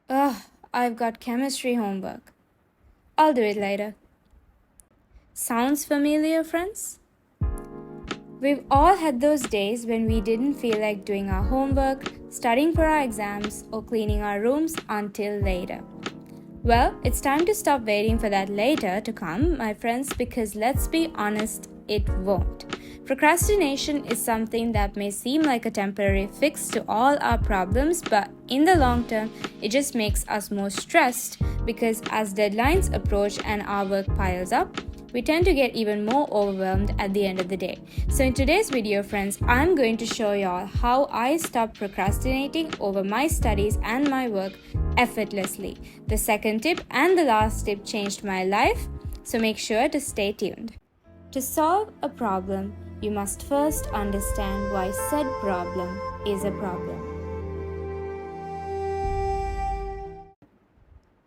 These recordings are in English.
Ugh, I've got chemistry homework. I'll do it later. Sounds familiar, friends? We've all had those days when we didn't feel like doing our homework, studying for our exams, or cleaning our rooms until later. Well, it's time to stop waiting for that later to come, my friends, because let's be honest, it won't. Procrastination is something that may seem like a temporary fix to all our problems, but in the long term, it just makes us more stressed because as deadlines approach and our work piles up, we tend to get even more overwhelmed at the end of the day. So in today's video, friends, I'm going to show y'all how I stopped procrastinating over my studies and my work effortlessly. The second tip and the last tip changed my life, so make sure to stay tuned. To solve a problem, you must first understand why said problem is a problem.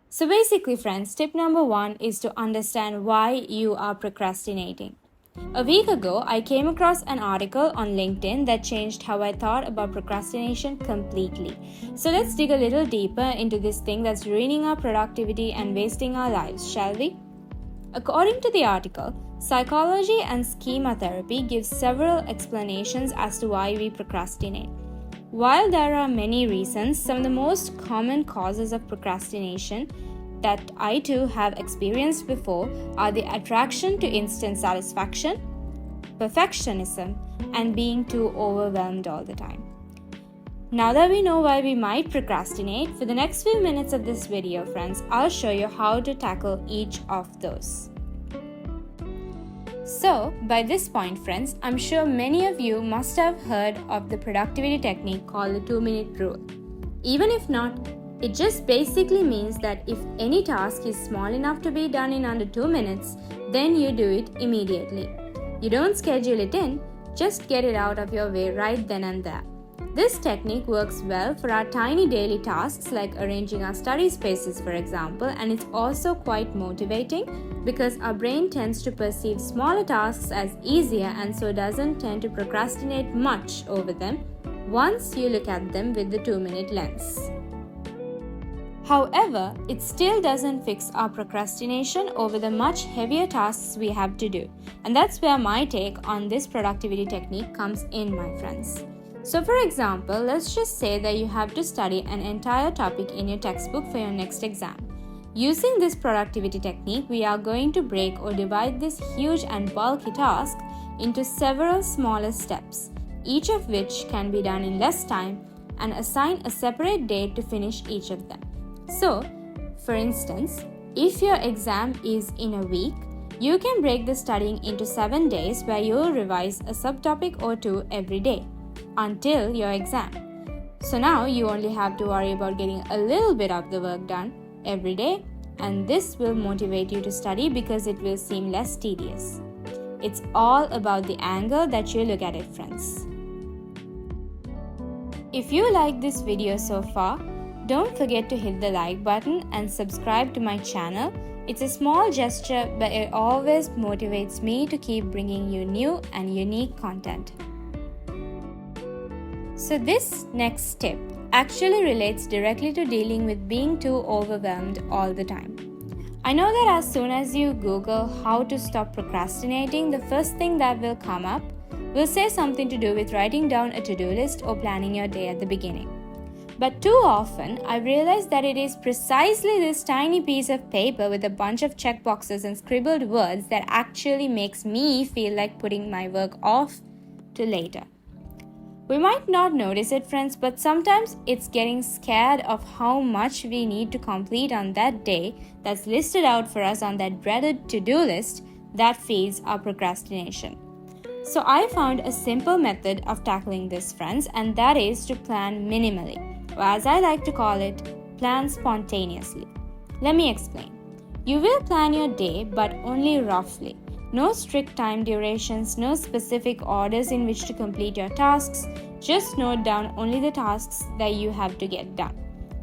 So basically, friends, tip number 1 is to understand why you are procrastinating. A week ago, I came across an article on LinkedIn that changed how I thought about procrastination completely. So let's dig a little deeper into this thing that's ruining our productivity and wasting our lives, shall we? According to the article, psychology and schema therapy gives several explanations as to why we procrastinate. While there are many reasons, some of the most common causes of procrastination that I too have experienced before are the attraction to instant satisfaction, perfectionism, and being too overwhelmed all the time. Now that we know why we might procrastinate, for the next few minutes of this video, friends, I'll show you how to tackle each of those. So, by this point, friends, I'm sure many of you must have heard of the productivity technique called the 2-minute rule. Even if not, it just basically means that if any task is small enough to be done in under 2 minutes, then you do it immediately. You don't schedule it in, just get it out of your way right then and there. This technique works well for our tiny daily tasks like arranging our study spaces, for example, and it's also quite motivating because our brain tends to perceive smaller tasks as easier and so doesn't tend to procrastinate much over them once you look at them with the 2-minute lens. However, it still doesn't fix our procrastination over the much heavier tasks we have to do, and that's where my take on this productivity technique comes in, my friends. So for example, let's just say that you have to study an entire topic in your textbook for your next exam. Using this productivity technique, we are going to break or divide this huge and bulky task into several smaller steps, each of which can be done in less time, and assign a separate date to finish each of them. So, for instance, if your exam is in a week, you can break the studying into 7 days where you'll revise a subtopic or two every day until your exam. So now you only have to worry about getting a little bit of the work done every day, and this will motivate you to study because it will seem less tedious. It's all about the angle that you look at it, friends. If you like this video so far, don't forget to hit the like button and subscribe to my channel. It's a small gesture, but it always motivates me to keep bringing you new and unique content. So this next tip actually relates directly to dealing with being too overwhelmed all the time. I know that as soon as you Google how to stop procrastinating, the first thing that will come up will say something to do with writing down a to-do list or planning your day at the beginning. But too often, I've realized that it is precisely this tiny piece of paper with a bunch of checkboxes and scribbled words that actually makes me feel like putting my work off to later. We might not notice it, friends, but sometimes it's getting scared of how much we need to complete on that day that's listed out for us on that dreaded to-do list that feeds our procrastination. So I found a simple method of tackling this, friends, and that is to plan minimally, or as I like to call it, plan spontaneously. Let me explain. You will plan your day, but only roughly. No strict time durations, no specific orders in which to complete your tasks. Just note down only the tasks that you have to get done.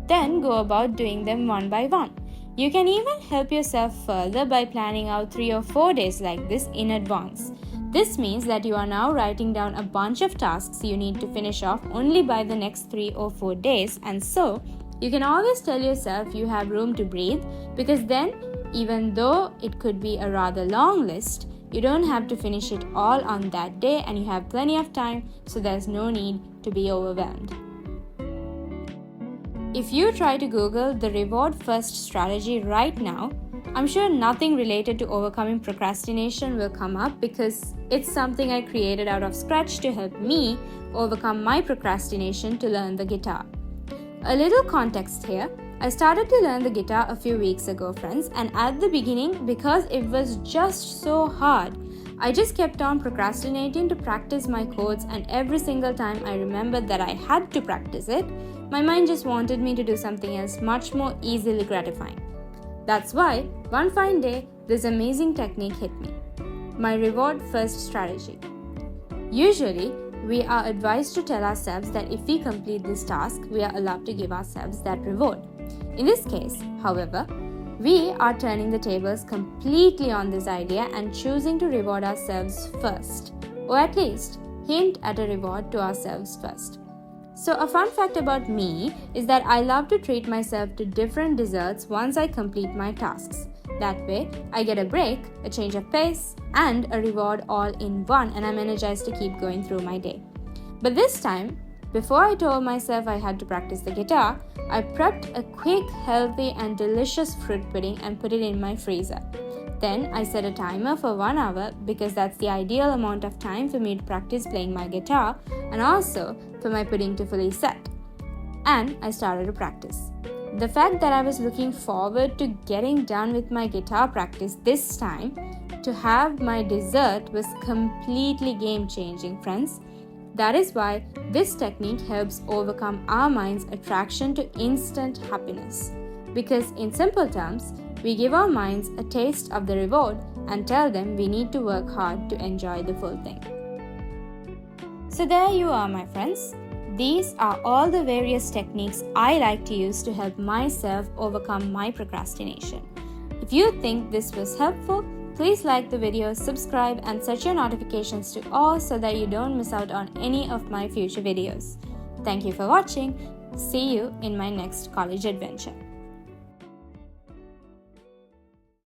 Then go about doing them one by one. You can even help yourself further by planning out 3 or 4 days like this in advance. This means that you are now writing down a bunch of tasks you need to finish off only by the next 3 or 4 days, and so You can always tell yourself you have room to breathe, because then, even though it could be a rather long list, you don't have to finish it all on that day and you have plenty of time, so there's no need to be overwhelmed. If you try to Google the reward first strategy right now, I'm sure nothing related to overcoming procrastination will come up, because it's something I created out of scratch to help me overcome my procrastination to learn the guitar. A little context here. I started to learn the guitar a few weeks ago, friends, and at the beginning, because it was just so hard, I just kept on procrastinating to practice my chords, and every single time I remembered that I had to practice it, my mind just wanted me to do something else much more easily gratifying. That's why, one fine day, this amazing technique hit me. My reward first strategy. Usually, we are advised to tell ourselves that if we complete this task, we are allowed to give ourselves that reward. In this case, however, we are turning the tables completely on this idea and choosing to reward ourselves first, or at least hint at a reward to ourselves first. So a fun fact about me is that I love to treat myself to different desserts once I complete my tasks. That way, I get a break, a change of pace, and a reward all in one, and I'm energized to keep going through my day. But this time, before I told myself I had to practice the guitar, I prepped a quick, healthy, and delicious fruit pudding and put it in my freezer. Then I set a timer for 1 hour, because that's the ideal amount of time for me to practice playing my guitar and also for my pudding to fully set. And I started to practice. The fact that I was looking forward to getting done with my guitar practice this time to have my dessert was completely game-changing, friends. That is why this technique helps overcome our mind's attraction to instant happiness. Because in simple terms, we give our minds a taste of the reward and tell them we need to work hard to enjoy the full thing. So there you are, my friends. These are all the various techniques I like to use to help myself overcome my procrastination. If you think this was helpful, please like the video, subscribe, and set your notifications to all so that you don't miss out on any of my future videos. Thank you for watching. See you in my next college adventure.